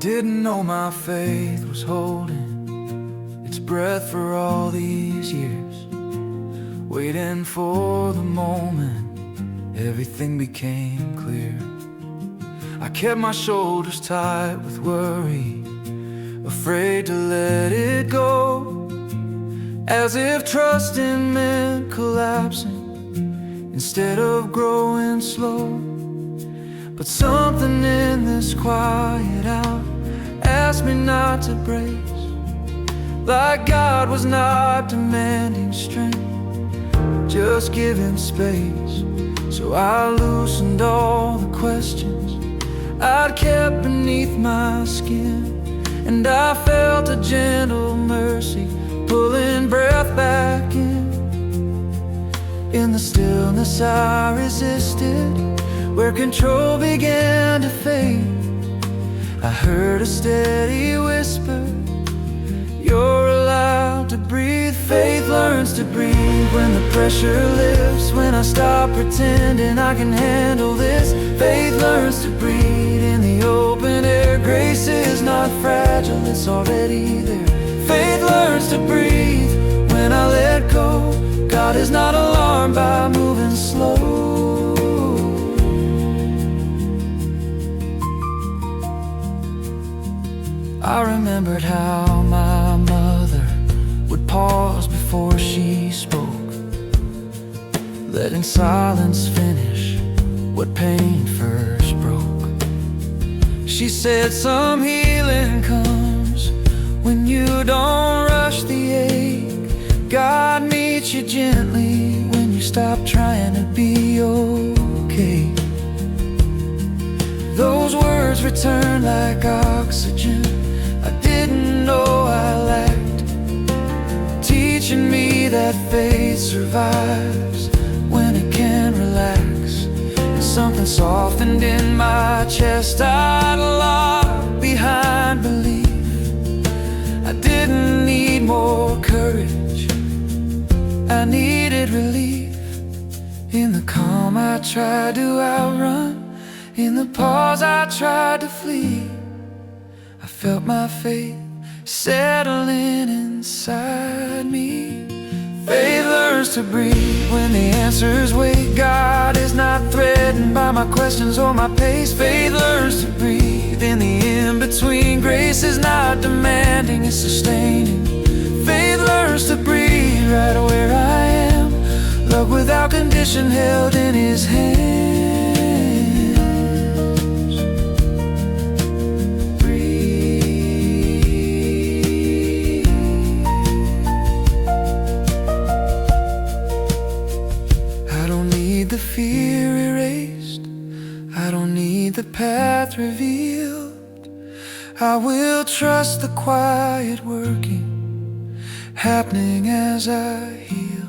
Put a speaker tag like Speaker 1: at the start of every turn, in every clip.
Speaker 1: didn't know my faith was holding its breath for all these years, waiting for the moment everything became clear. I kept my shoulders tight with worry, afraid to let it go, as if trusting meant collapsing instead of growing slow. But something in this quiet hour asked me not to brace, like God was not demanding strength, just give him space. So I loosened all the questions I'd kept beneath my skin, and I felt a gentle mercy pulling breath back in. In the stillness I resisted, where control began to fade, I heard a steady whisper, you're allowed to breathe. Faith learns to breathe when the pressure lifts, when I stop pretending I can handle this. Faith learns to breathe in the open air. Grace is not fragile, it's already there. Faith learns to breathe when I let go. God is not alarmed by moving slow. I remembered how my mother would pause before she spoke, letting silence finish what pain first broke. She said some healing comes when you don't rush the ache. God meets you gently when you stop trying to be okay. Those words return like oxygen I didn't know I lacked, teaching me that faith survives when it can relax. And something softened in my chest I'd locked behind belief. I didn't need more courage, I needed relief. In the calm I tried to outrun, in the pause I tried to flee. I felt my faith settling inside me. Faith learns to breathe when the answers wait. God is not threatened by my questions or my pace. Faith learns to breathe in the in-between. Grace is not demanding, it's sustaining. Faith learns to breathe right where I am, love without condition held in his hand. The fear erased, I don't need the path revealed. I will trust the quiet working, happening as I heal.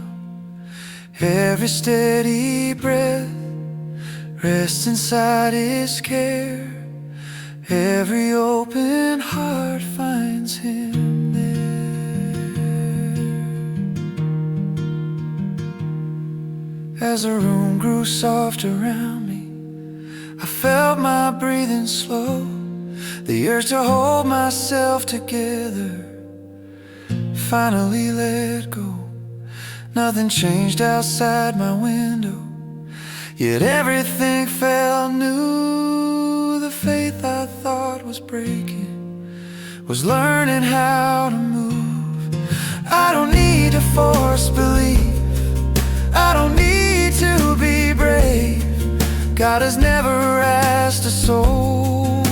Speaker 1: Every steady breath rests inside his care. Every open heart finds him there. As the room grew soft around me, I felt my breathing slow. The urge to hold myself together finally let go. Nothing changed outside my window, yet everything felt new. The faith I thought was breaking was learning how to move. I don't need to force belief, I don't need to be brave. God has never asked a soul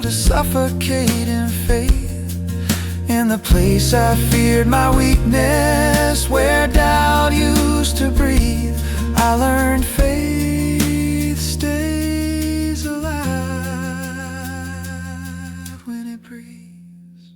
Speaker 1: to suffocate in faith. In the place I feared my weakness, where doubt used to breathe, I learned faith stays alive when it breathes.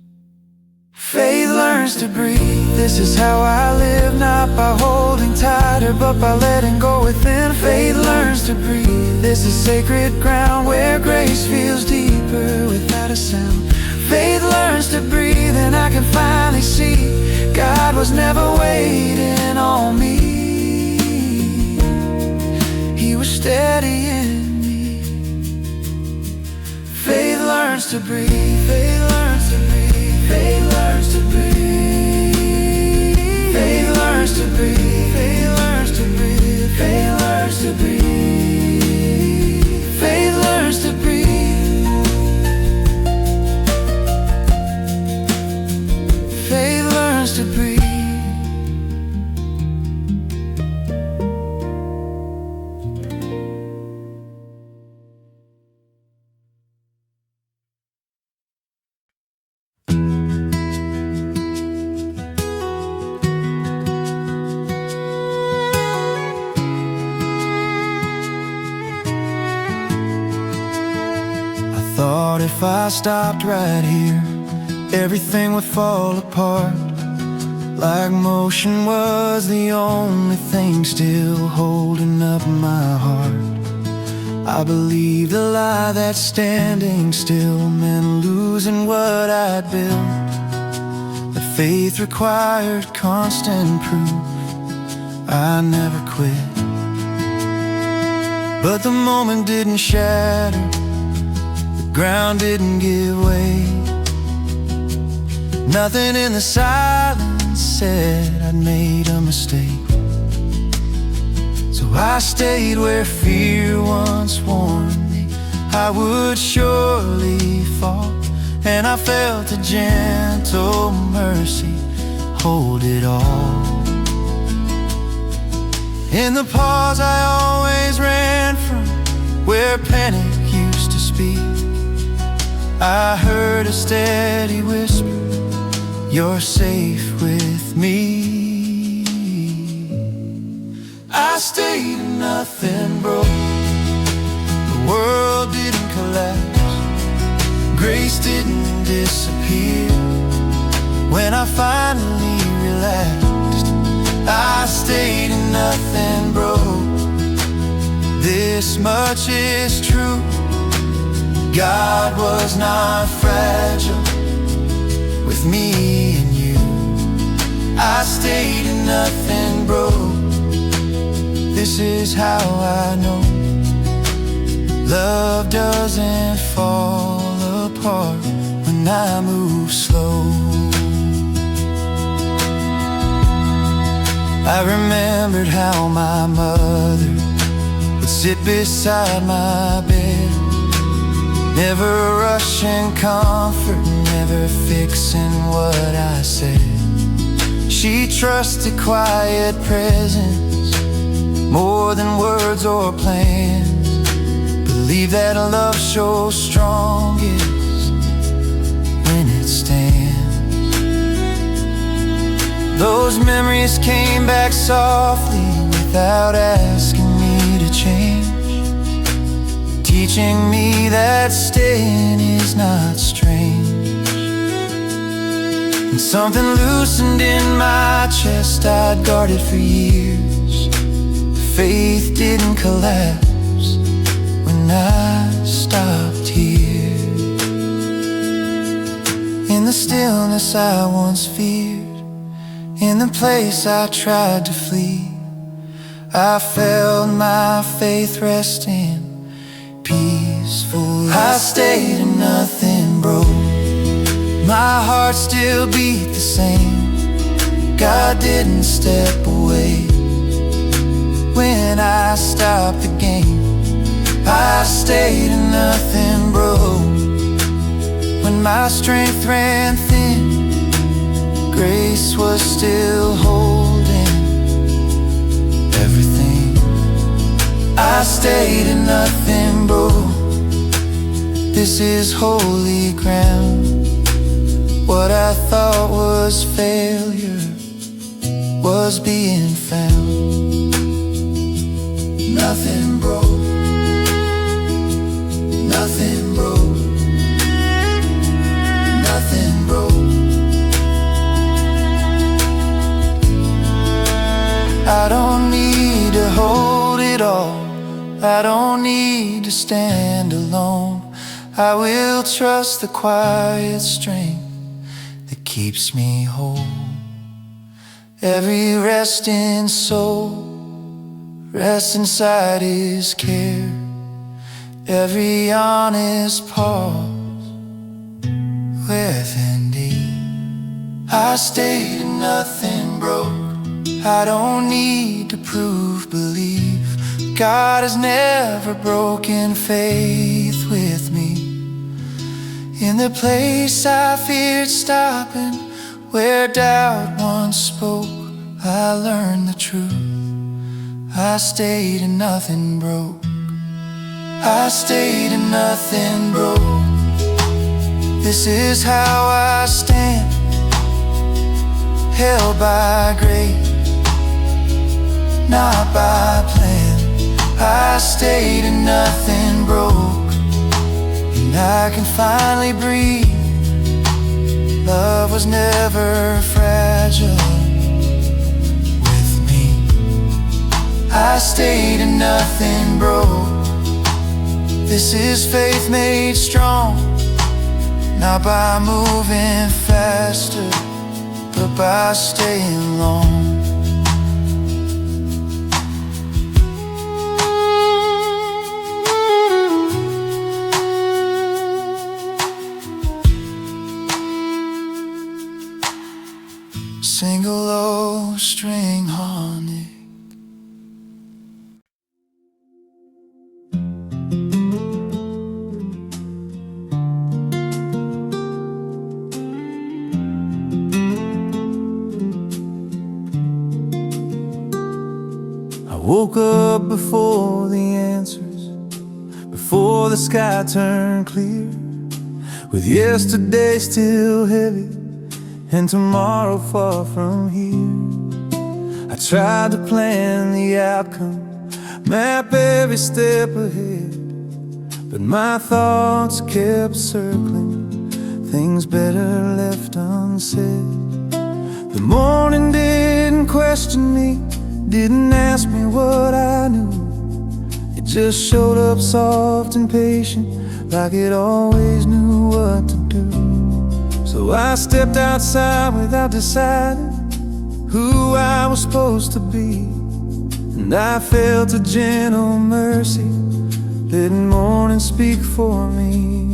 Speaker 1: Faith learns to breathe. This is how I live, not by holding tighter, but by letting go within. Faith learns to breathe. This is sacred ground where grace feels deeper without a sound. Faith learns to breathe, and I can finally see God was never waiting on me. He was steady in me. Faith learns learns to breathe. Faith learns to breathe. Faith learns to breathe. Faith learns to breathe. Faith learns to breathe. Faith learns to breathe. Faith learns to breathe. Faith learns to breathe. Thought if I stopped right here, everything would fall apart. Like motion was the only thing still holding up my heart. I believed the lie that standing still meant losing what I'd built. That faith required constant proof. I never quit. But the moment didn't shatter, ground didn't give way. Nothing in the silence said I'd made a mistake. So I stayed where fear once warned me I would surely fall. And I felt a gentle mercy hold it all. In the pause I always ran from, where panic used to speak, I heard a steady whisper, you're safe with me. I stayed and nothing broke. The world didn't collapse. Grace didn't disappear. When I finally relaxed, I stayed and nothing broke. This much is true, God was not fragile with me and you. I stayed and nothing broke. This is how I know love doesn't fall apart when I move slow. I remembered how my mother would sit beside my bed, never rushing comfort, never fixing what I said. She trusted quiet presence more than words or plans. Believe that love shows strongest when it stands. Those memories came back softly without asking me to change, teaching me that staying is not strange. And something loosened in my chest I'd guarded for years. Faith didn't collapse when I stopped here. In the stillness I once feared, in the place I tried to flee, I felt my faith resting peaceful. I stayed and nothing broke. My heart still beat the same. God didn't step away when I stopped the game. I stayed and nothing broke. When my strength ran thin, grace was still holding everything. I stayed and nothing broke. This is holy ground. What I thought was failure was being found. Nothing broke. Nothing broke. Nothing broke. I don't need to hold it all. I don't need to stand alone. I will trust the quiet strength that keeps me whole. Every resting soul rests inside His care. Every honest pause with indeed. I stayed and nothing broke. I don't need to prove belief. God has never broken faith with me. In the place I feared stopping, where doubt once spoke, I learned the truth. I stayed and nothing broke. I stayed and nothing broke. This is how I stand, held by grace, not by plan. I stayed and nothing broke, and I can finally breathe. Love was never fragile with me. I stayed and nothing broke. This is faith made strong, not by moving faster, but by staying long. Single low string harmony. I woke up before the answers, before the sky turned clear, with yesterday still heavy and tomorrow far from here. I tried to plan the outcome, map every step ahead, but my thoughts kept circling, things better left unsaid. The morning didn't question me, didn't ask me what I knew. It just showed up soft and patient, like it always knew what to do. So I stepped outside without deciding who I was supposed to be, and I felt a gentle mercy, letting morning speak for me.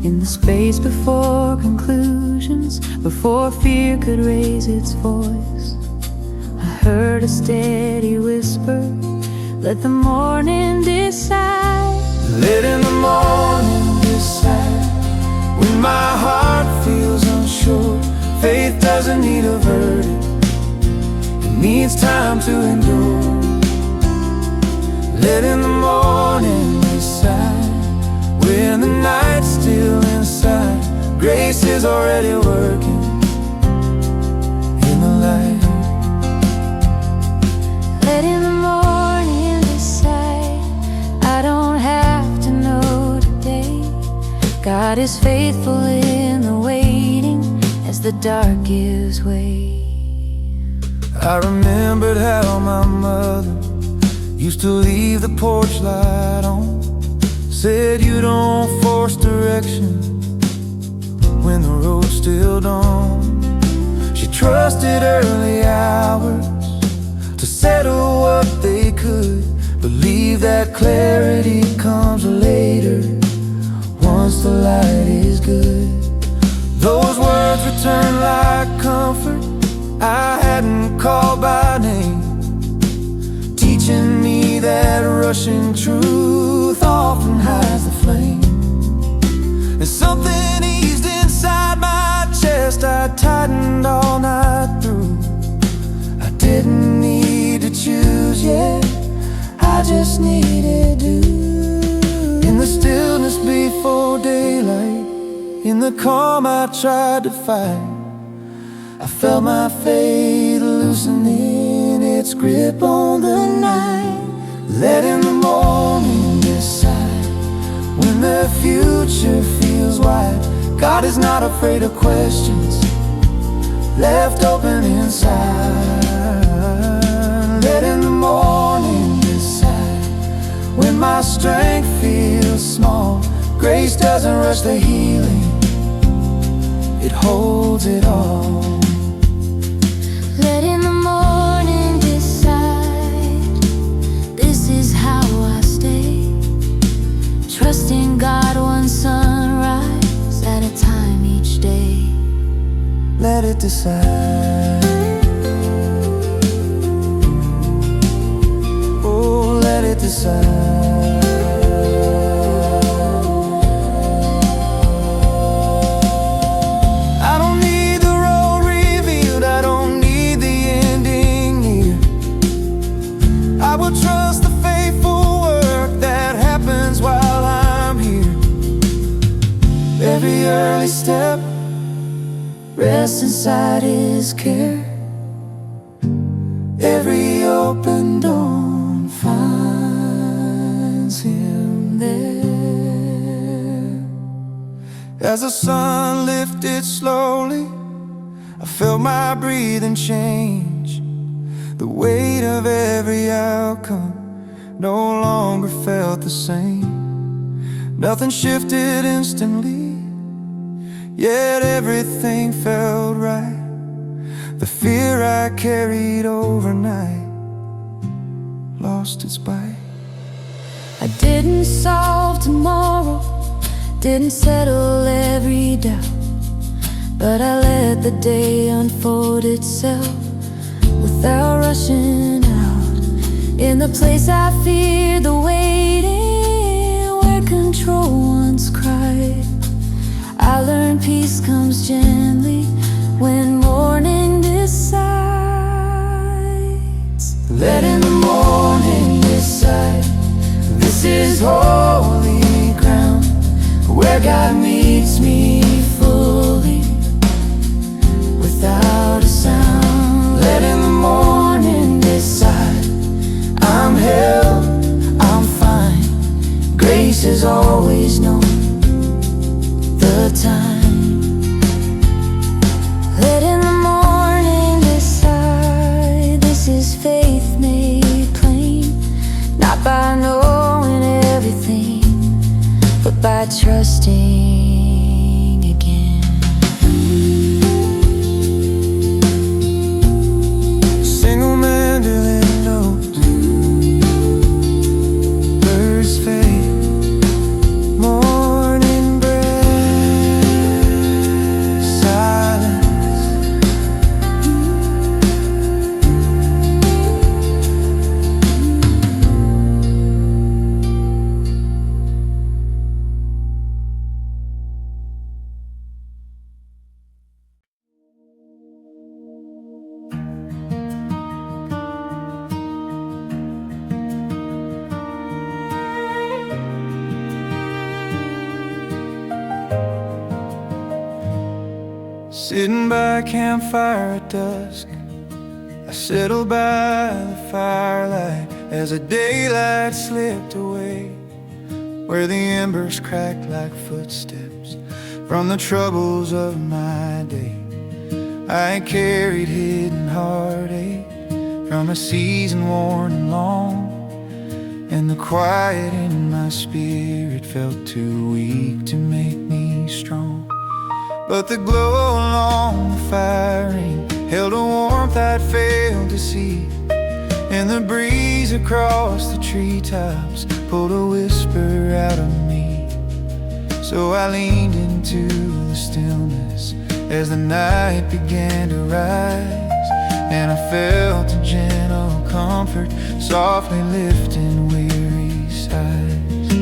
Speaker 2: In the space before conclusions, before fear could raise its voice, I heard a steady whisper, let the morning decide.
Speaker 1: Let in the morning decide. When my heart feels unsure, faith doesn't need a verdict, it needs time to endure. Let in the morning decide. When the night's still inside, grace is already working in the light.
Speaker 2: Let in the morning decide. I don't have to know today. God is faithful in the waiting as the dark gives way.
Speaker 1: I remembered how my mother used to leave the porch light on, said you don't force direction when the road's still dawn. She trusted early hours to settle what they could, believe that clarity comes later once the light is good. Those words return like comfort I hadn't called by name, teaching me that rushing truth often hides the flame. And something eased inside my chest, I tightened all night through. I didn't need to choose yet, I just needed to. In the stillness before daylight, in the calm I tried to fight, I felt my faith loosening its grip on the night. Let in the morning decide. When the future feels wide, God is not afraid of questions left open inside. Let in the morning decide. When my strength feels small, grace doesn't rush the healing, it holds it all.
Speaker 2: Let in the morning decide. This is how I stay, trusting God one sunrise at a time each
Speaker 1: let it decide. Oh, let it decide. I don't need the road revealed, I don't need the ending near. I will trust the faithful work that happens while I'm here. Every early step rests inside His care. Every open dawn finds Him there. As the sun lifted slowly, I felt my breathing change. The weight of every outcome no longer felt the same. Nothing shifted instantly, yet everything felt right. The fear I carried overnight lost its bite.
Speaker 2: I didn't solve tomorrow, didn't settle every doubt, but I let the day unfold itself without rushing out. In the place I feared, the waiting, where control once cried, I learned peace comes gently when morning decides.
Speaker 1: Let in the morning decide. This is holy ground, where God meets me fully, without a sound. Let in the morning decide. I'm held, I'm fine. Grace has always known the time.
Speaker 2: Let in the morning decide. This is faith made plain, not by knowing everything, but by trusting again.
Speaker 1: Single mandolin notes, birds fade, morning breath, silence. Sitting by a campfire at dusk, I settled by the firelight as the daylight slipped away, where the embers cracked like footsteps from the troubles of my day. I carried hidden heartache from a season worn and long, and the quiet in my spirit felt too weak to make me strong. But the glow along the fire ring held a warmth I'd failed to see, and the breeze across the treetops pulled a whisper out of me. So I leaned into the stillness as the night began to rise, and I felt a gentle comfort softly lifting weary sighs.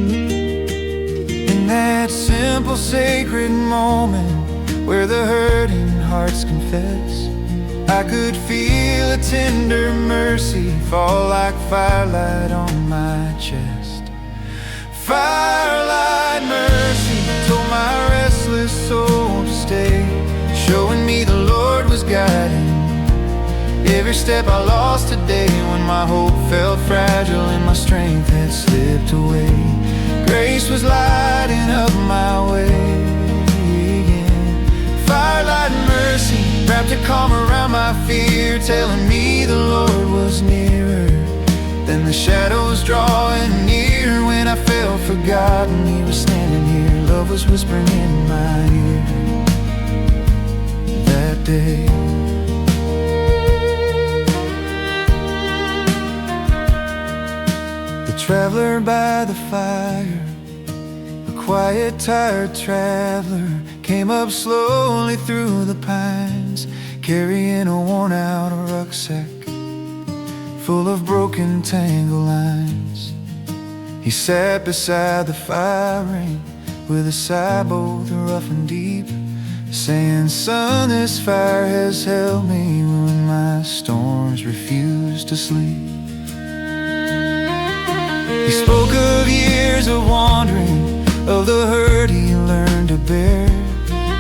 Speaker 1: In that simple sacred moment where the hurting hearts confess, I could feel a tender mercy fall like firelight on my chest. Firelight mercy told my restless soul to stay, showing me the Lord was guiding every step I lost today, when my hope felt fragile and my strength had slipped away. Grace was lighting up my way. Firelight mercy wrapped a calm around my fear, telling me the Lord was nearer than the shadows drawing near. When I felt forgotten, He was standing here. Love was whispering in my ear that day. The traveler by the fire, a quiet, tired traveler, came up slowly through the pines, carrying a worn-out rucksack full of broken tangle lines. He sat beside the fire ring with a sigh both rough and deep, saying, "Son, this fire has held me when my storms refuse to sleep." He spoke of years of wandering, of the hurt he learned to bear,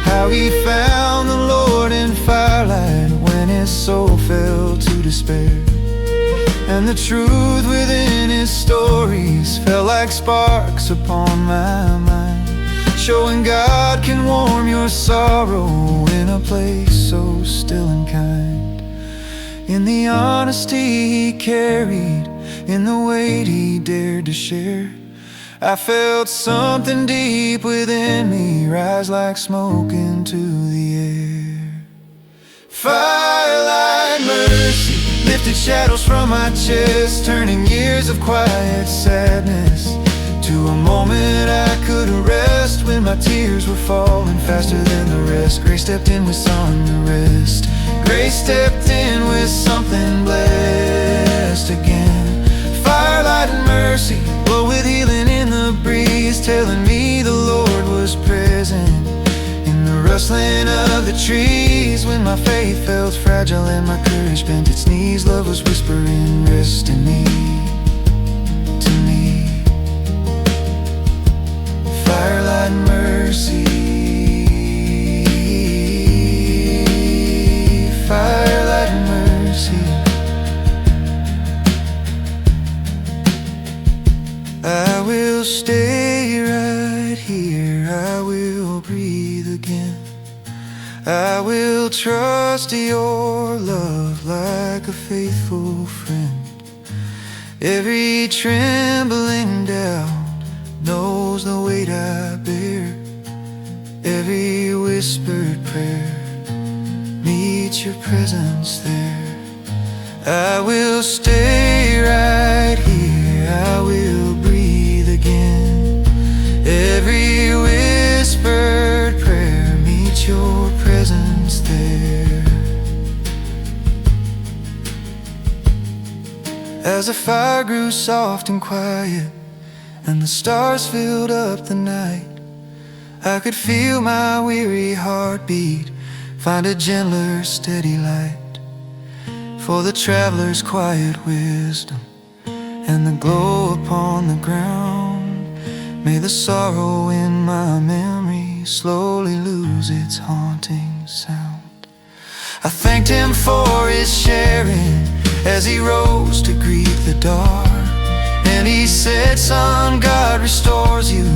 Speaker 1: how he found the Lord in firelight when his soul fell to despair. And the truth within his stories fell like sparks upon my mind, showing God can warm your sorrow in a place so still and kind. In the honesty he carried, in the weight he dared to share, I felt something deep within me rise like smoke into the air. Firelight mercy lifted shadows from my chest, turning years of quiet sadness to a moment I could rest. When my tears were falling faster than the rest, grace stepped in with song to rest. Grace stepped in with something blessed again. Firelight and mercy blow with healing in the breeze, telling me the Lord was present in the rustling of the trees. When my faith felt fragile and my courage bent its knees, love was whispering, rest in me, to me. Firelight and mercy, firelight and mercy. I will stay right here, I will breathe again, I will trust your love like a faithful friend. Every trembling doubt knows the weight I bear, every whispered prayer meets your presence there. I will stay right here, I will breathe again, every whispered prayer meets your presence there. As the fire grew soft and quiet and the stars filled up the night, I could feel my weary heartbeat find a gentler, steady light. For the traveler's quiet wisdom and the glow upon the ground, may the sorrow in my memory slowly lose its haunting sound. I thanked him for his sharing as he rose to greet the dark, and he said, "Son, God restores you,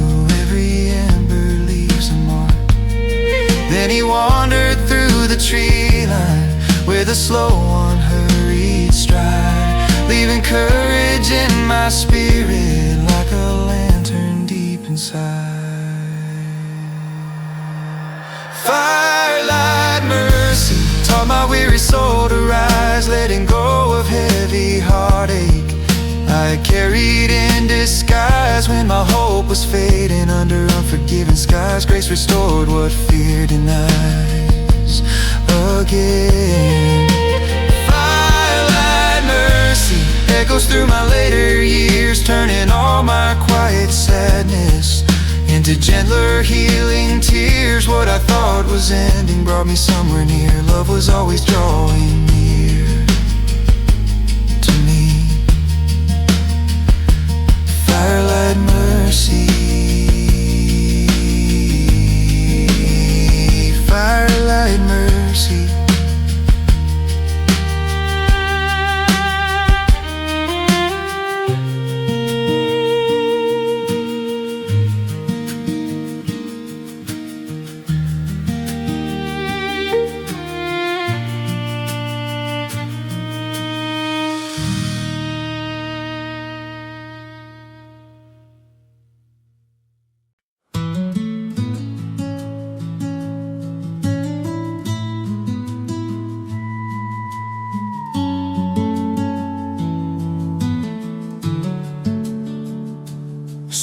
Speaker 1: every ember leaves a mark." Then he wandered through the tree line with a slow, unhurried stride, leaving courage in my spirit like a lantern deep inside. Firelight mercy taught my weary soul to rise, letting go of heavy heartache I carried in disguise. When my hope was fading under unforgiving skies, grace restored what fear denies again. Firelight mercy echoes through my later years, turning all my quiet sadness into gentler healing tears. What I thought was ending brought me somewhere near. Love was always drawing near to me. Firelight mercy, firelight mercy.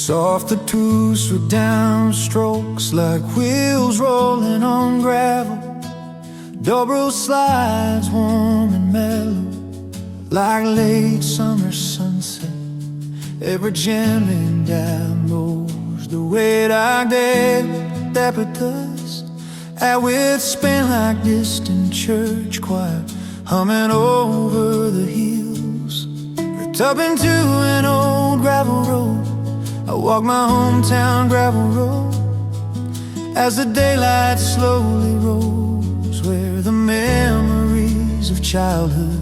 Speaker 1: Soft the twos with down strokes like wheels rolling on gravel. Dobro slides warm and mellow, like late summer sunset. Every gently down rolls the way like that does. And we'd spin like distant church choir, humming over the hills. Ripped up into an old gravel road, I walk my hometown gravel road, as the daylight slowly rolls, where the memories of childhood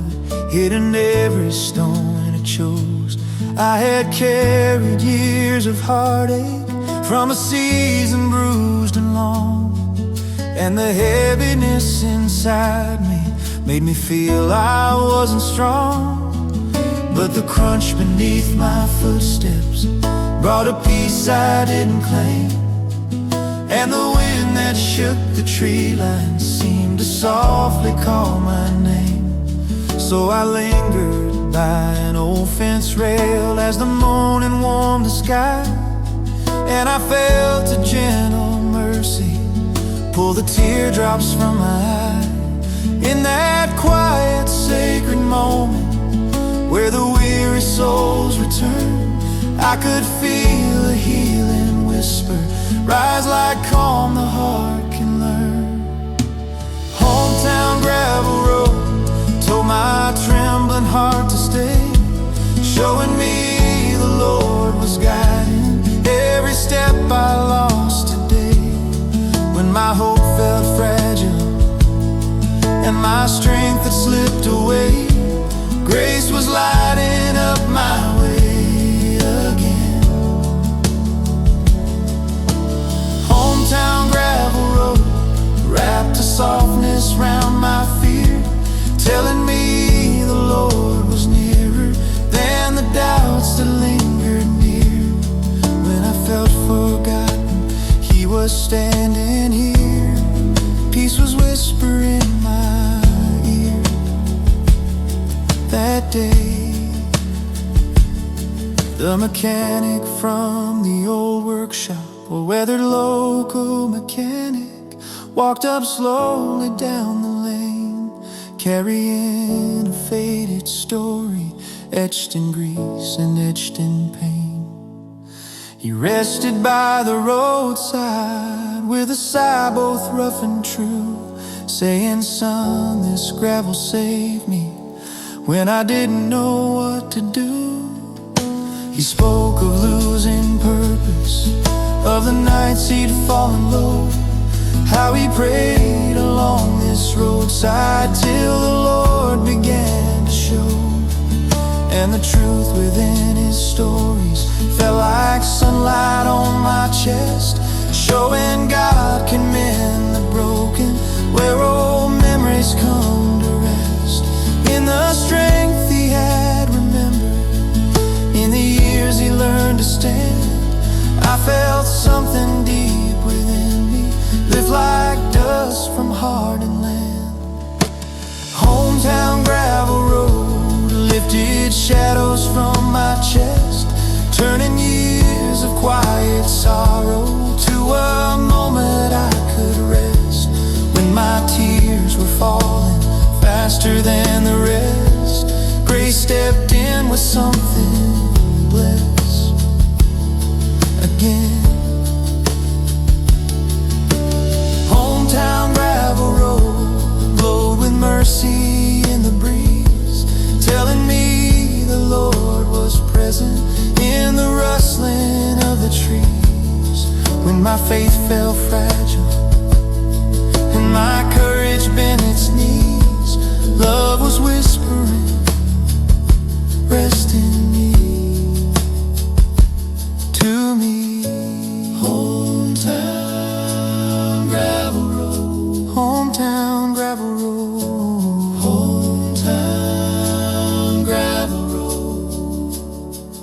Speaker 1: hidden every stone it chose. I had carried years of heartache from a season bruised and long, and the heaviness inside me made me feel I wasn't strong. But the crunch beneath my footsteps brought a peace I didn't claim, and the wind that shook the tree line seemed to softly call my name. So I lingered by an old fence rail as the morning warmed the sky, and I felt a gentle mercy pull the teardrops from my eye. In that quiet, sacred moment where the weary souls return, I could feel a healing whisper rise like calm the heart can learn. Hometown gravel road told my trembling heart to stay, showing me the Lord was guiding every step I lost today. When my hope felt fragile and my strength had slipped away, grace was lighting up my way again. Hometown gravel road wrapped a softness round my fear, telling me the Lord was nearer than the doubts that lingered near. When I felt forgotten, He was standing here. Peace was whispering in my ear. That day, the mechanic from the old workshop, a weathered local mechanic, walked up slowly down the lane, carrying a faded story etched in grease and etched in pain. He rested by the roadside with a sigh both rough and true, saying, "Son, this gravel saved me when I didn't know what to do." He spoke of losing purpose, of the nights he'd fallen low, how he prayed along this roadside till the Lord began to show. And the truth within his stories felt like sunlight on my chest, showing God can mend the broken where old memories come to rest. In the strength he had remembered, in the years he learned to stand, I felt something deep within me lift like dust from hardened land. Hometown gravel road lifted shadows from my chest, turning years of quiet sorrow to a moment I could rest. When my tears were falling faster than the rest, grace stepped in with something blessed again. Hometown gravel road glowed with mercy in the breeze, telling me the Lord was present in the rustling of the trees. When my faith fell fragile and my courage bent its knees, love was whispering, rest in me, to me. Hometown gravel road, hometown gravel road, hometown gravel road.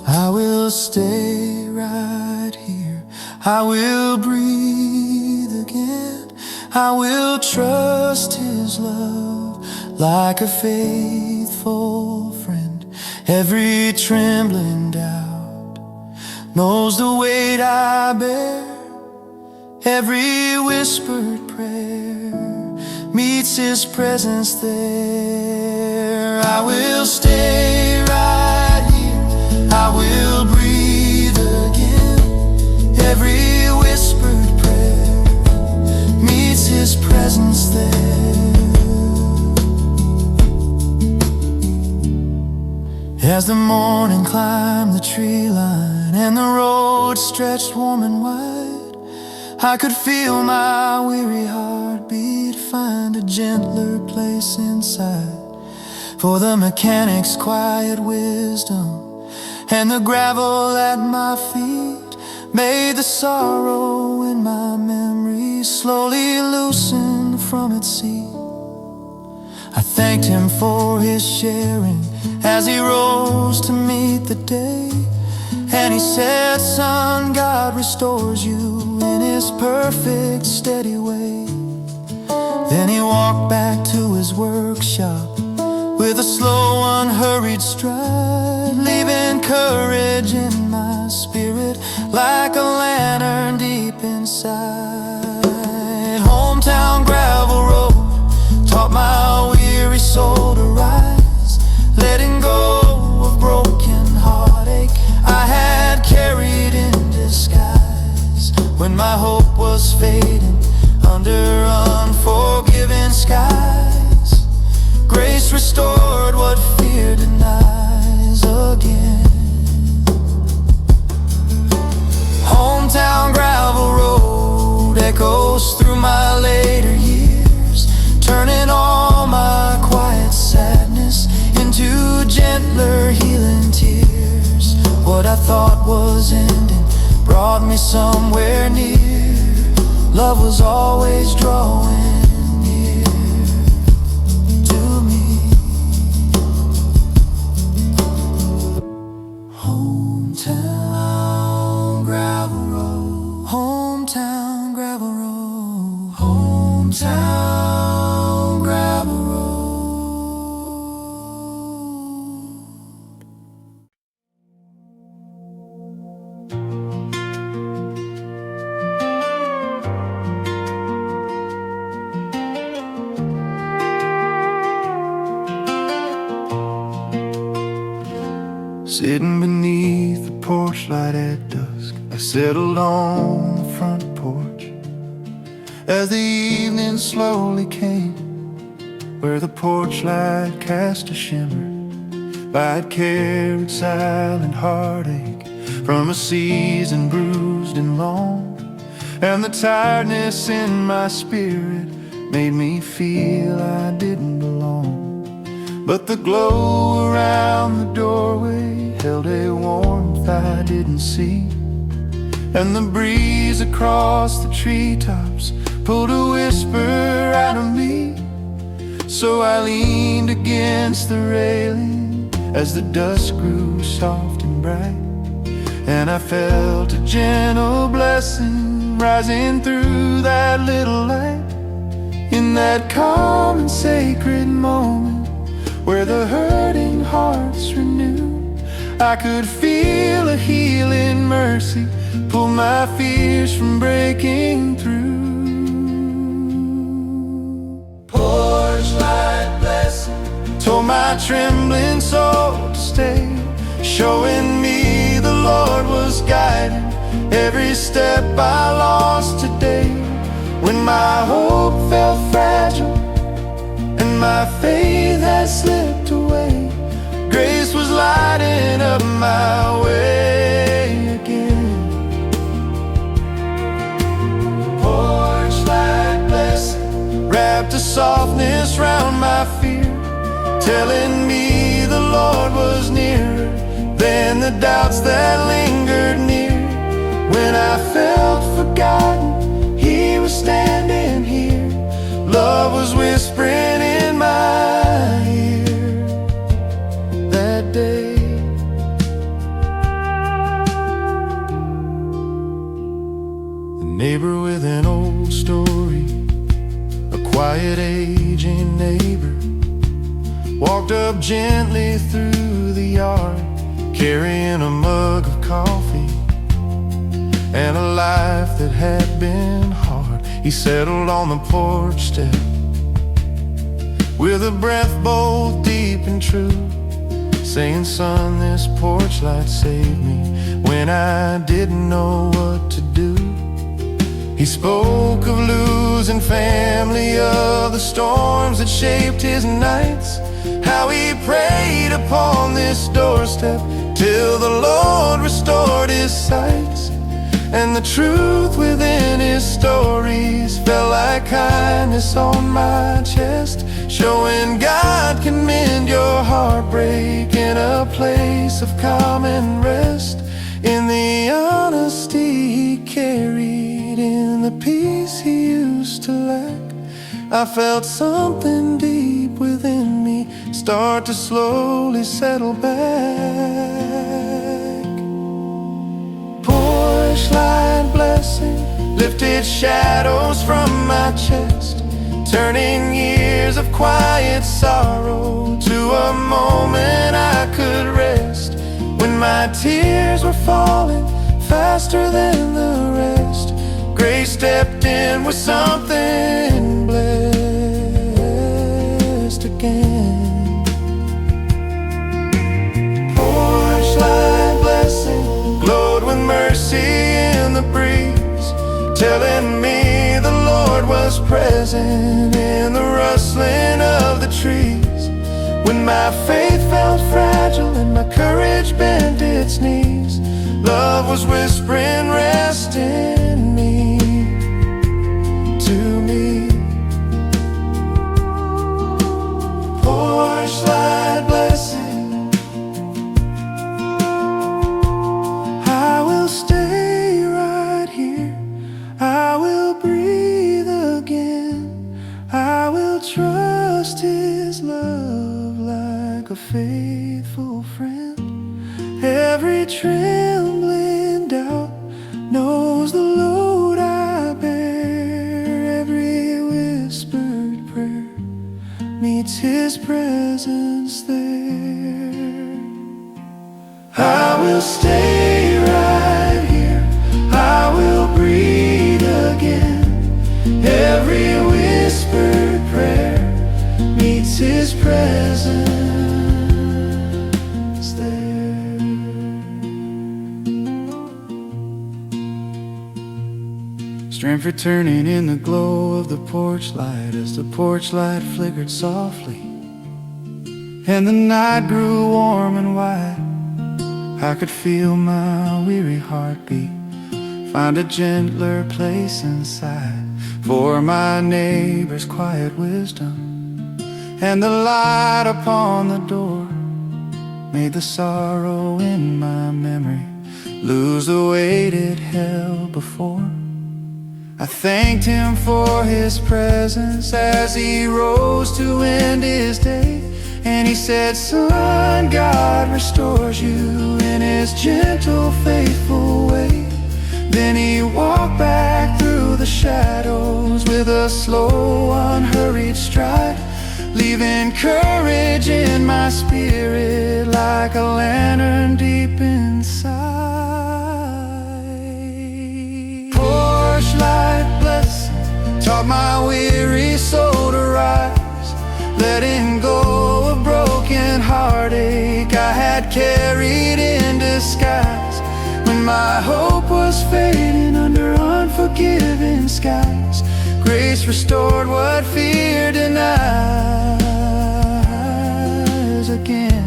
Speaker 1: I will stay right here, I will breathe again, I will trust His love like a faithful friend. Every trembling doubt knows the weight I bear, every whispered prayer meets meets His presence there. I will stay right here, I will breathe again. Every whispered prayer meets His presence there. As the morning climbed the tree line and the road stretched warm and wide, I could feel my weary heartbeat find a gentler place inside. For the mechanic's quiet wisdom and the gravel at my feet made the sorrow in my memory slowly loosen from its seat. I thanked Him for His sharing as He rose to meet the day. And He said, son, God restores you in His perfect, steady way. Then He walked back to His workshop with a slow, unhurried stride, leaving courage in my spirit like a lantern deep inside. Hometown gravel road taught my weary soul to rise, letting go of broken heartache I had carried in disguise. When my hope was fading under unforgiving skies, grace restored what fear denies again. Hometown gravel road echoes through my later years, turning all my quiet sadness into gentler healing tears. What I thought was ending brought me somewhere near. Love was always drawing near to me. Hometown gravel road, hometown gravel road, hometown gravel road. Sitting beneath the porch light at dusk, I settled on the front porch as the evening slowly came, where the porch light cast a shimmer. I'd carried silent heartache from a season bruised and long, and the tiredness in my spirit made me feel I didn't belong. But the glow around the doorway held a warmth I didn't see, and the breeze across the treetops pulled a whisper out of me. So I leaned against the railing as the dusk grew soft and bright, and I felt a gentle blessing rising through that little light. In that calm and sacred moment where the hurting hearts renew, I could feel a healing mercy pull my fears from breaking through. Porch light blessing told my trembling soul to stay, showing me the Lord was guiding every step I lost today. When my hope felt fragile and my faith had slipped away, grace was lighting up my way again. Porch light blessing wrapped a softness round my fear, telling me the Lord was nearer than the doubts that lingered near. When I felt forgotten, He was standing here. Love was whispering in my ear that day. The neighbor with an old story, a quiet aging neighbor, walked up gently through the yard, carrying a mug of coffee and a life that had been hard. He settled on the porch step
Speaker 3: with a breath both deep and true, saying, son, this porch light saved me when I didn't know what to do. He spoke of losing family, of the storms that shaped his nights, how he prayed upon this doorstep till the Lord restored his sight. And the truth within his stories felt like kindness on my chest, showing God can mend your heartbreak in a place of calm and rest. In the honesty he carried, in the peace he used to lack, I felt something deep within me start to slowly settle back. Porch light blessing lifted shadows from my chest, turning years of quiet sorrow to a moment I could rest. When my tears were falling faster than the rest, grace stepped in with something blessed again. Porch light blessing glowed with mercy in the breeze, telling me the Lord was present in the rustling of the trees. When my faith felt fragile and my courage bent its knees, love was whispering, rest in me, to me. Porch light blessing, I will stay right here, I will breathe again, I will trust his love like a faithful friend. Every trembling doubt knows the load I bear, every whispered prayer meets his presence there. I will stay right here, I will breathe again, every whispered prayer meets his presence there. Strength returning in the glow of the porch light, as the porch light flickered softly and the night grew warm and white. I could feel my weary heartbeat find a gentler place inside, for my neighbor's quiet wisdom and the light upon the door made the sorrow in my memory lose the weight it held before. I thanked him for his presence as he rose to end his day, and he said, son, God restores you in his gentle, faithful way. Then he walked back through the shadows with a slow, unhurried stride, leaving courage in my spirit like a lantern deep inside. Porch light blessing taught my weary soul to rise, letting go of broken heartache I had carried in disguise. When my hope was fading under unforgiving skies, grace restored what fear denies again.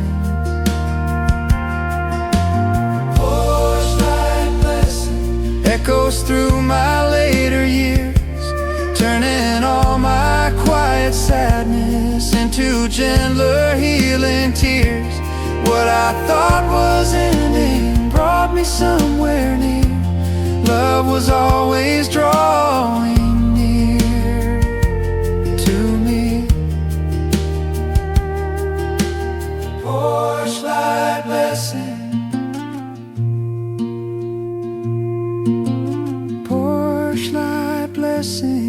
Speaker 3: Porch light blessing echoes through my later years, turning all my quiet sadness into gentler, healing tears. What I thought was ending brought me somewhere near. Love was always drawing near to me. Porch light blessing, porch light blessing.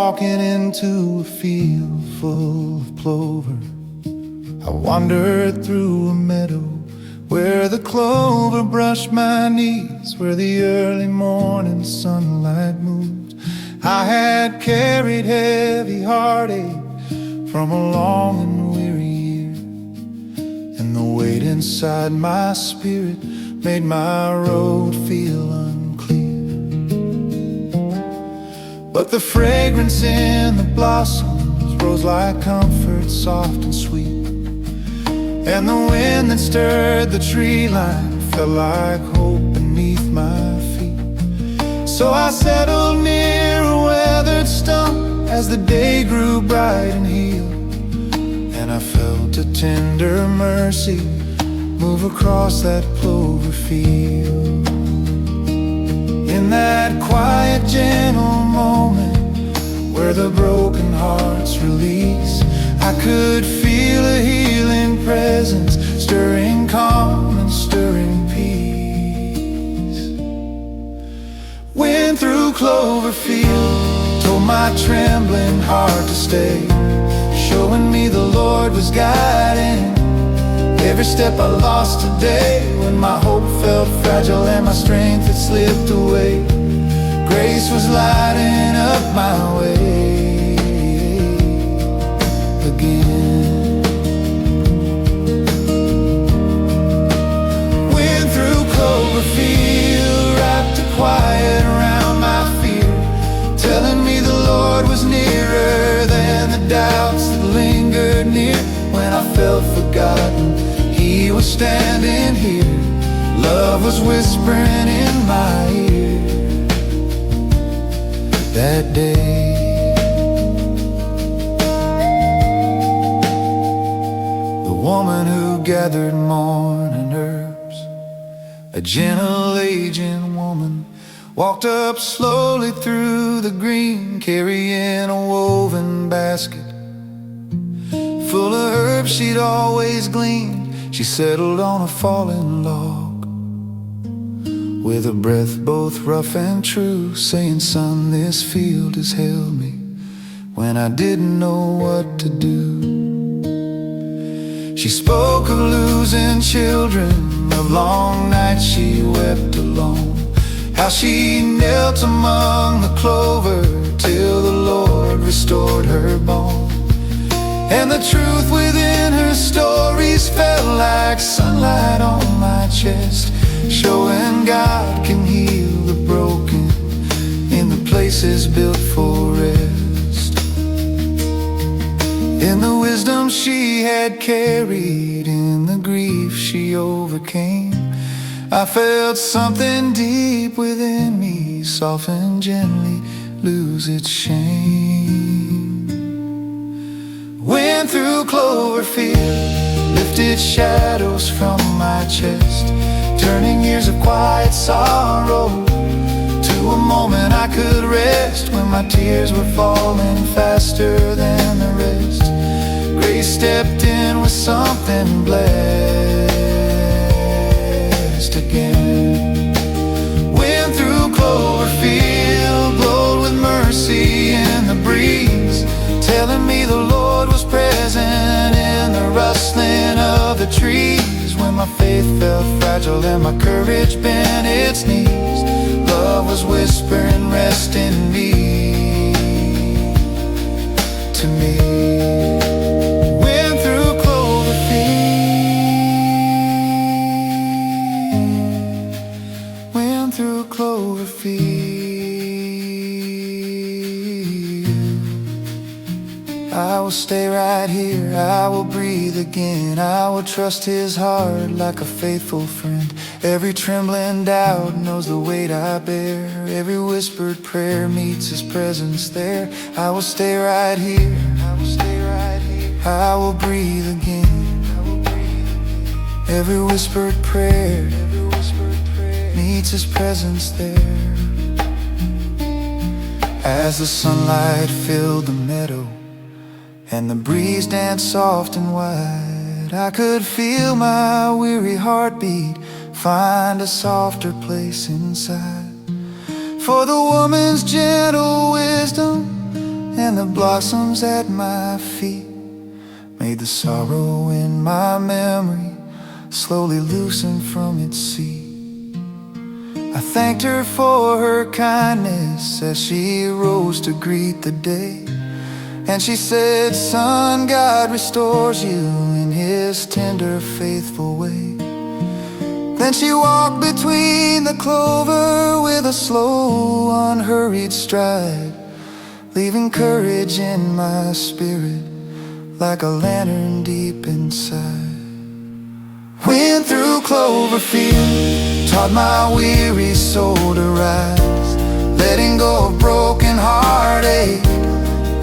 Speaker 3: walking into a field full of clover. I wandered through a meadow where the clover brushed my knees, where the early morning sunlight moved. I had carried heavy heartache from a long and weary year, and the weight inside my spirit made my road feel unclear. But the fragrance in the blossoms rose like comfort, soft and sweet, and the wind that stirred the tree line felt like hope beneath my feet. So I settled near a weathered stump as the day grew bright and healed, and I felt a tender mercy move across that clover field. In that quiet, gentle moment where the broken hearts release, I could feel a healing presence, stirring calm and stirring peace. Went through Cloverfield, told my trembling heart to stay, showing me the Lord was guiding every step I lost today. When my hope felt fragile and my strength had slipped away, grace was lighting up my way again. Went through Cloverfield, wrapped a quiet around my fear, telling me the Lord was nearer than the doubts that lingered near. When I felt forgotten, He was standing here. Love was whispering in my ear. That day, the woman who gathered morning herbs, a gentle aging woman, walked up slowly through the green, carrying a woven basket full of herbs she'd always gleaned. She settled on a fallen log with a breath both rough and true, saying, "Son, this field has held me when I didn't know what to do." She spoke of losing children, of long nights she wept alone, how she knelt among the clover till the Lord restored her bone. And the truth within her stories felt like sunlight on my chest, showing God can heal the broken in the places built for rest. In the wisdom she had carried, in the grief she overcame, I felt something deep within me soften gently, lose its shame. Went through Cloverfield, lifted shadows from my chest, turning years of quiet sorrow to a moment I could rest. When my tears were falling faster than the rest, grace stepped in with something blessed again. Went through Cloverfield, glowed with mercy in the breeze, telling me the Lord was present in the rustling of the trees. When my faith felt fragile and my courage bent its knees, love was whispering, rest in me, to me. Went through Cloverfield, went through Cloverfield. I will stay right here, I will breathe again, I will trust His heart like a faithful friend. Every trembling doubt knows the weight I bear, every whispered prayer meets His presence there. I will stay right here, I will stay right here, I will breathe again. Every whispered prayer meets His presence there. As the sunlight filled the meadow and the breeze danced soft and wide, I could feel my weary heartbeat find a softer place inside. For the woman's gentle wisdom and the blossoms at my feet made the sorrow in my memory slowly loosen from its seat. I thanked her for her kindness as she rose to greet the day, and she said, "Son, God restores you in His tender, faithful way." Then she walked between the clover with a slow, unhurried stride, leaving courage in my spirit like a lantern deep inside. Went through Cloverfield, taught my weary soul to rise, letting go of broken heartache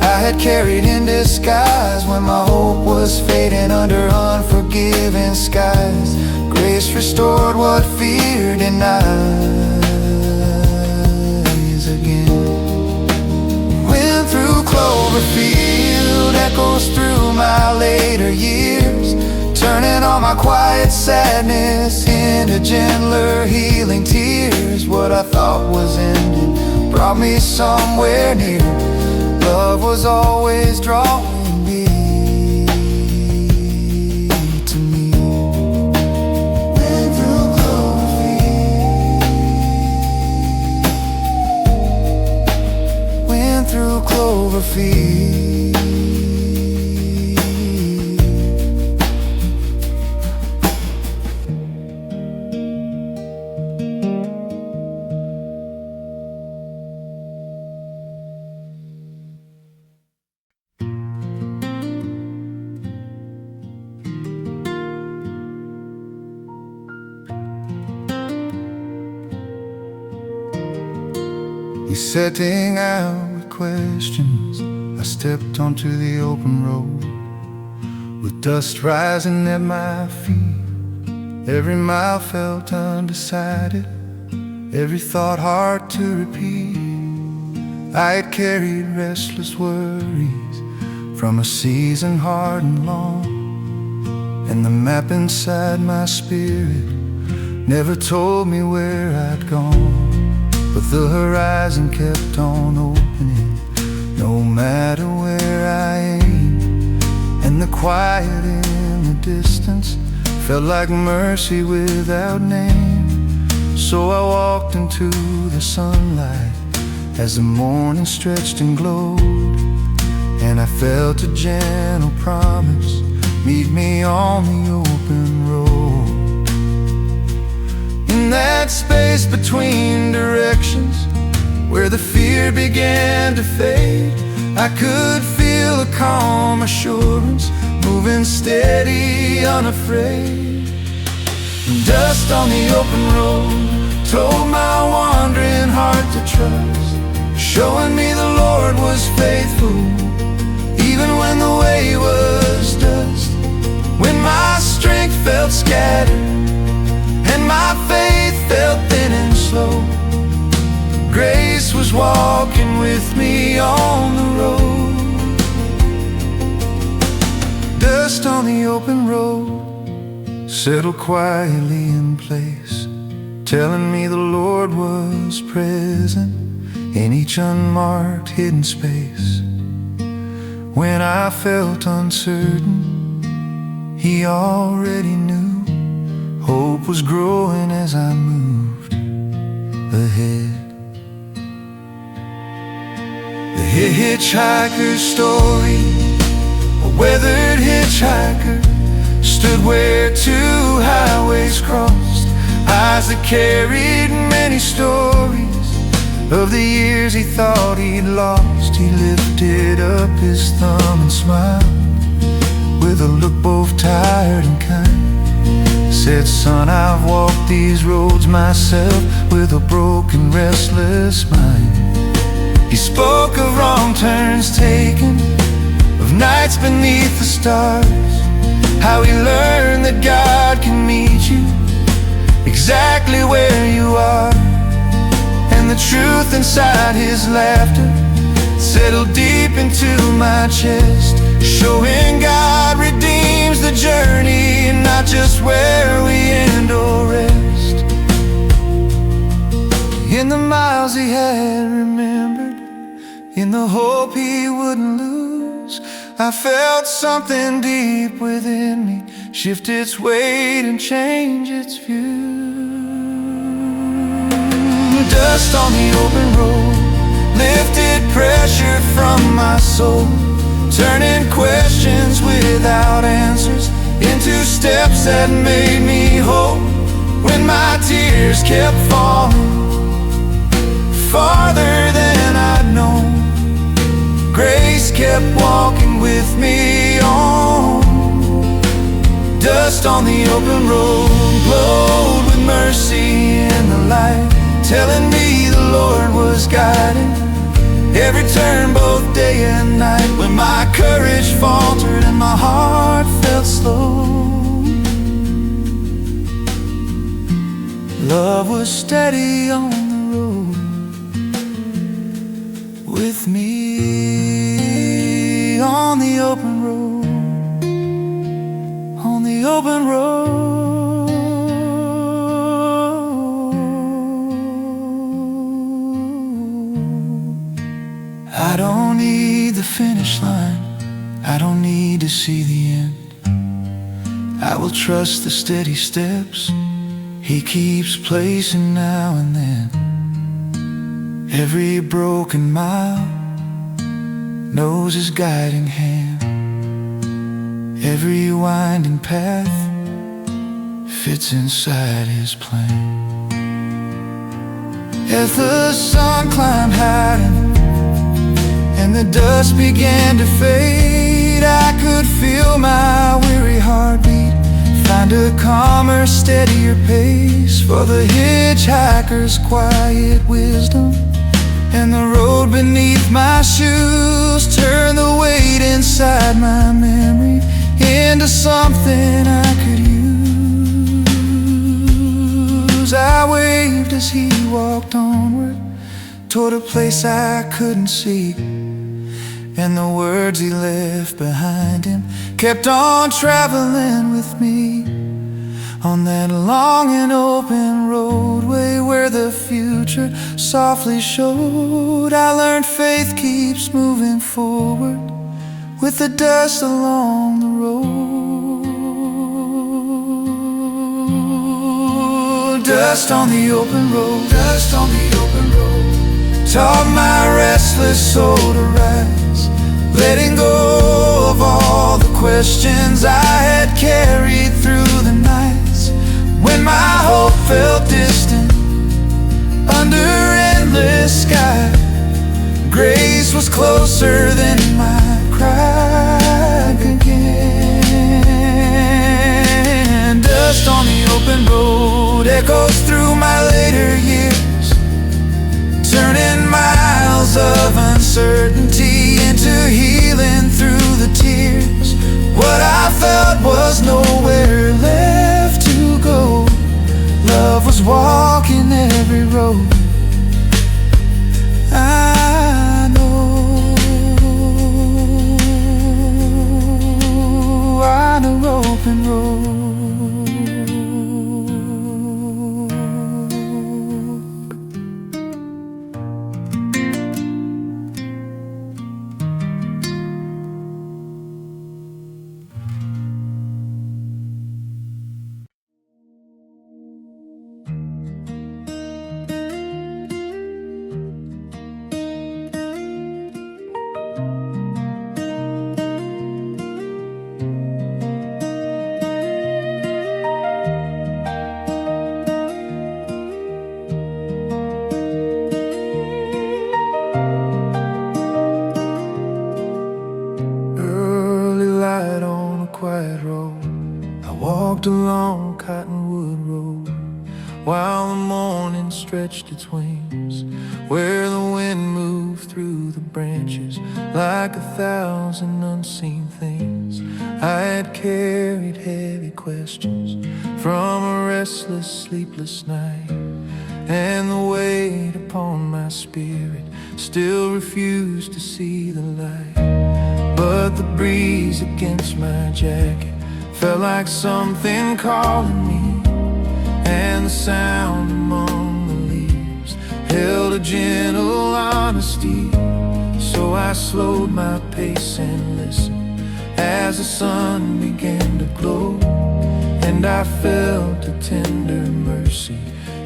Speaker 3: I had carried in disguise. When my hope was fading under unforgiving skies, grace restored what fear denies again. Went through Cloverfield, echoes through my later years, turning all my quiet sadness into gentler healing tears. What I thought was ending brought me somewhere near. Love was always drawing me to me. Went through Cloverfield, went through Cloverfield. He's setting out with questions. I stepped onto the open road with dust rising at my feet. Every mile felt undecided, every thought hard to repeat. I had carried restless worries from a season hard and long, and the map inside my spirit never told me where I'd gone. But the horizon kept on opening, no matter where I aimed, and the quiet in the distance felt like mercy without name. So I walked into the sunlight as the morning stretched and glowed, and I felt a gentle promise, meet me on the open road. In that space between directions, where the fear began to fade, I could feel a calm assurance, moving steady, unafraid. Dust on the open road told my wandering heart to trust, showing me the Lord was faithful, even when the way was dust. When my strength felt scattered and my faith felt thin and slow, grace was walking with me on the road. Dust on the open road settled quietly in place, telling me the Lord was present in each unmarked hidden space. When I felt uncertain, He already knew. Hope was growing as I moved ahead. The hitchhiker's story, a weathered hitchhiker, stood where two highways crossed, eyes that carried many stories of the years he thought he'd lost. He lifted up his thumb and smiled with a look both tired and kind. Said, "Son, I've walked these roads myself with a broken, restless mind." He spoke of wrong turns taken, of nights beneath the stars, how he learned that God can meet you exactly where you are. And the truth inside his laughter settled deep into my chest, showing God redeems the journey and not just where we end or rest. In the miles he had remembered, in the hope he wouldn't lose. I felt something deep within me shift its weight and change its view. Dust on the open road lifted pressure from my soul, turning questions without answers into steps that made me whole. When my tears kept falling farther than I'd known, grace kept walking with me on. Dust on the open road glowed with mercy in the light, telling me the Lord was guiding every turn, both day and night. When my courage faltered and my heart felt slow, love was steady on the road with me, on the open road, on the open road. I don't need the finish line, I don't need to see the end. I will trust the steady steps he keeps placing now and then. Every broken mile knows his guiding hand, every winding path fits inside his plan. As the sun climbed high and the dust began to fade, I could feel my weary heartbeat find a calmer, steadier pace. For the hitchhiker's quiet wisdom and the road beneath my shoes turned the weight inside my memory into something I could use. I waved as he walked onward toward a place I couldn't see, and the words he left behind him kept on traveling with me on that long and open roadway where the future softly showed. I learned faith keeps moving forward with the dust along the road. Dust on the open road, dust on the open road taught my restless soul to rise, letting go of all the questions I had carried through the nights. When my hope felt distant under endless sky, grace was closer than my cry again. Dust on the open road echoes through my later years, turning miles of uncertainty into healing through the tears. What I felt was nowhere left to go. Love was walking every road. I know on an open road. Along Cottonwood Road while the morning stretched its wings, where the wind moved through the branches like 1,000 unseen things. I had carried heavy questions from a restless, sleepless night, and the weight upon my spirit still refused to see the light. But the breeze against my jacket felt like something calling me, and the sound among the leaves held a gentle honesty.
Speaker 1: So I slowed my pace and listened as the sun began to glow, and I felt a tender mercy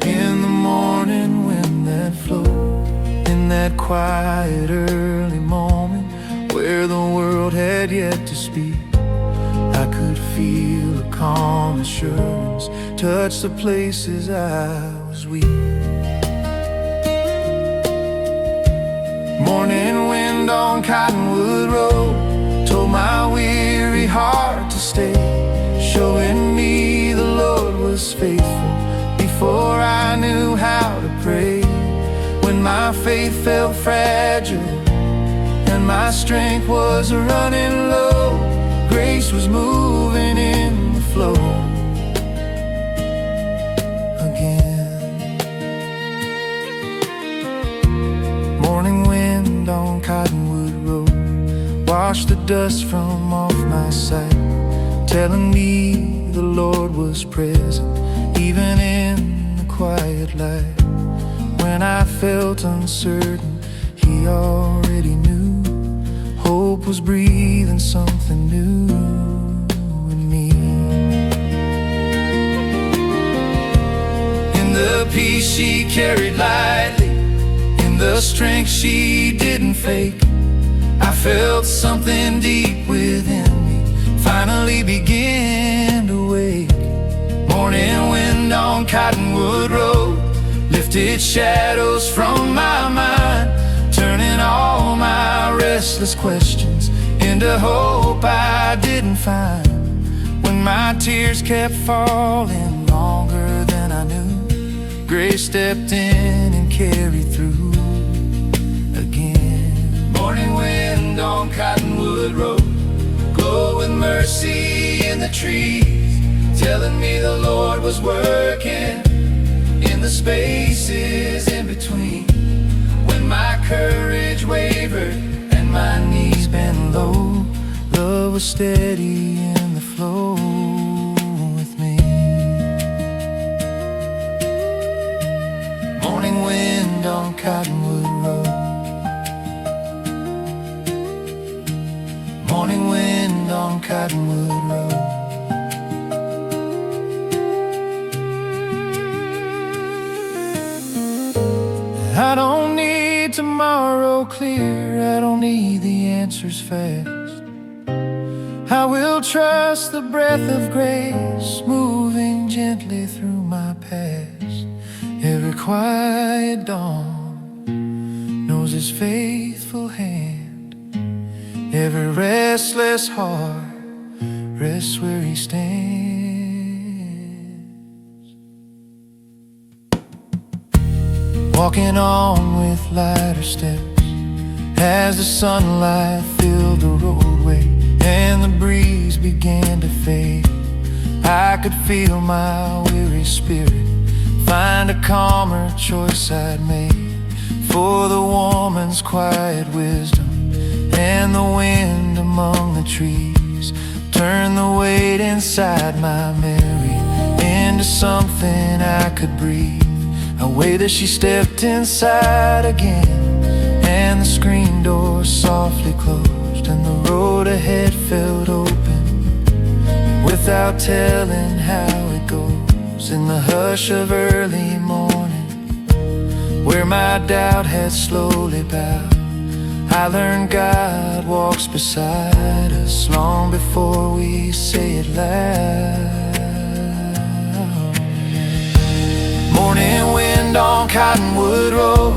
Speaker 1: in the morning wind that flowed. In that quiet early moment where the world had yet to speak, I could feel a calm assurance touch the places I was weak. Morning wind on Cottonwood Road told my weary heart to stay, showing me the Lord was faithful before I knew how to pray. When my faith felt fragile and my strength was running low, grace was moving in the flow again. Morning wind on Cottonwood Road washed the dust from off my sight, telling me the Lord was present even in the quiet light. When I felt uncertain, He already knew. Hope was breathing something new in me. In the peace she carried lightly, in the strength she didn't fake, I felt something deep within me finally begin to wake. Morning wind on Cottonwood Road lifted shadows from my mind, turning all my restless questions into hope I didn't find. When my tears kept falling longer than I knew, grace stepped in and carried through again. Morning wind on Cottonwood Road glowed with mercy in the trees, telling me the Lord was working in the spaces in between. When my courage wavered and my knees bent low, love was steady in the flow with me. Morning wind on Cottonwood Road, morning wind on Cottonwood Road. I don't need tomorrow clear, I don't need the answers fast. I will trust the breath of grace moving gently through my past. Every quiet dawn knows His faithful hand, every restless heart rests where He stands. Walking on with lighter steps as the sunlight filled the roadway and the breeze began to fade, I could feel my weary spirit find a calmer choice I'd made. For the woman's quiet wisdom and the wind among the trees turned the weight inside my Mary into something I could breathe. A way that she stepped inside again, and the screen door softly closed, and the road ahead felt open without telling how it goes. In the hush of early morning, where my doubt had slowly bowed, I learned God walks beside us long before we say it loud. Morning wind on Cottonwood Road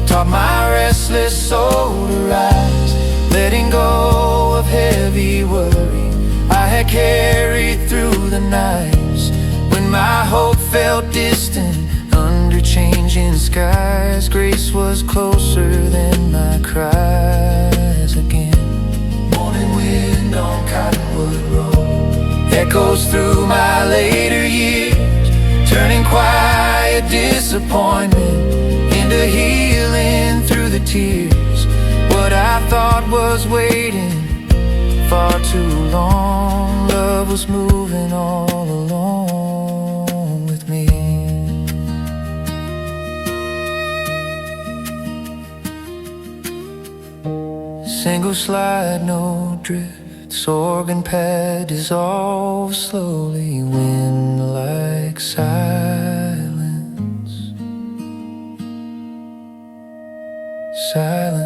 Speaker 1: taught my restless soul to rise, letting go of heavy worry I had carried through the nights. When my hope felt distant under changing skies, grace was closer than my cries again. Morning wind on Cottonwood Road echoes through my later years, turning quiet disappointment into healing through the tears. What I thought was waiting far too long, love was moving all along with me. Single slide, no drifts, organ pad dissolves slowly, wind like silence, silence.